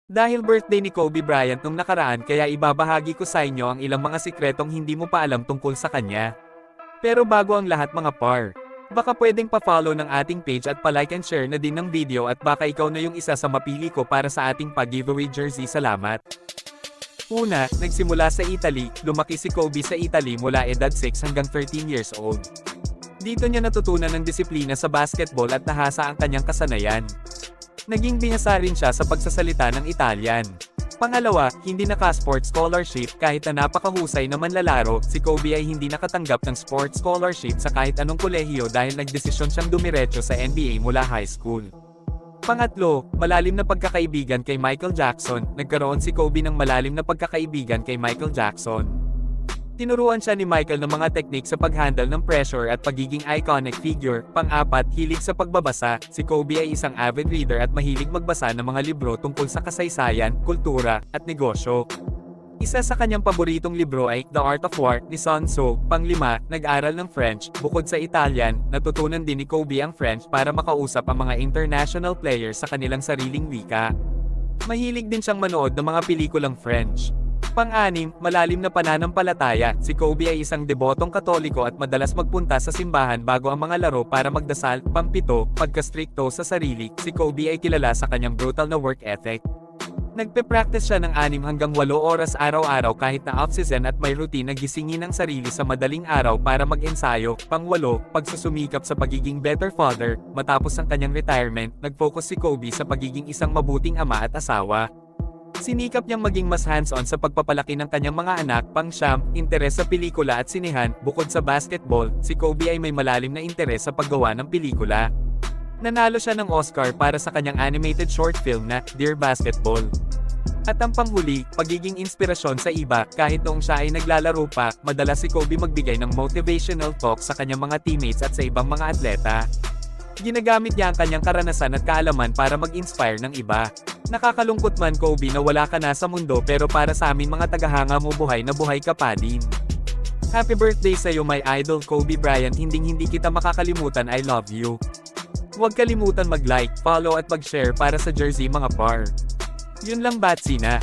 Dahil birthday ni Kobe Bryant nung nakaraan kaya ibabahagi ko sa inyo ang ilang mga sikretong hindi mo pa alam tungkol sa kanya. Pero bago ang lahat mga par, baka pwedeng pa-follow ng ating page at pa-like and share na din ng video at baka ikaw na yung isa sa mapili ko para sa ating pag-giveaway jersey. Salamat! Una, nagsimula sa Italy, lumaki si Kobe sa Italy mula edad 6 hanggang 13 years old. Dito niya natutunan ng disiplina sa basketball at nahasa ang kanyang kasanayan. Naging bihasa rin siya sa pagsasalita ng Italian. Pangalawa, hindi naka-sports scholarship kahit na napakahusay na manlalaro, si Kobe ay hindi nakatanggap ng sports scholarship sa kahit anong kolehiyo dahil nagdesisyon siyang dumiretso sa NBA mula high school. Pangatlo, malalim na pagkakaibigan kay Michael Jackson, nagkaroon si Kobe ng malalim na pagkakaibigan kay Michael Jackson. Tinuruan siya ni Michael ng mga teknik sa pag-handle ng pressure at pagiging iconic figure. Pang-apat, hilig sa pagbabasa, si Kobe ay isang avid reader at mahilig magbasa ng mga libro tungkol sa kasaysayan, kultura, at negosyo. Isa sa kanyang paboritong libro ay The Art of War ni Sun Tzu. Pang-lima, nag-aral ng French. Bukod sa Italian, natutunan din ni Kobe ang French para makausap ang mga international players sa kanilang sariling wika. Mahilig din siyang manood ng mga pelikulang French. Pang-anim, malalim na pananampalataya, si Kobe ay isang debotong Katoliko at madalas magpunta sa simbahan bago ang mga laro para magdasal. Pang-pito, pagka-strikto sa sarili, si Kobe ay kilala sa kanyang brutal na work ethic. Nagpe-practice siya ng 6 hanggang 8 oras araw-araw kahit na off-season at may routine na gisingin ang sarili sa madaling araw para mag-ensayo. Pang-8, pagsusumikap sa pagiging better father, matapos ang kanyang retirement, nag-focus si Kobe sa pagiging isang mabuting ama at asawa. Sinikap niyang maging mas hands-on sa pagpapalaki ng kanyang mga anak. Pang-siyam, interes sa pelikula at sinehan. Bukod sa basketball, si Kobe ay may malalim na interes sa paggawa ng pelikula. Nanalo siya ng Oscar para sa kanyang animated short film na Dear Basketball. At ang panghuli, pagiging inspirasyon sa iba. Kahit noong siya ay naglalaro pa, madalas si Kobe magbigay ng motivational talk sa kanyang mga teammates at sa ibang mga atleta. Ginagamit niya ang kanyang karanasan at kaalaman para mag-inspire ng iba. Nakakalungkot man Kobe na wala ka na sa mundo, pero para sa amin mga tagahanga mo buhay na buhay ka pa din. Happy birthday sa iyo my idol Kobe Bryant, hindi kita makakalimutan, I love you. Huwag kalimutan mag-like, follow at mag-share para sa jersey mga par. Yun lang Batsy na.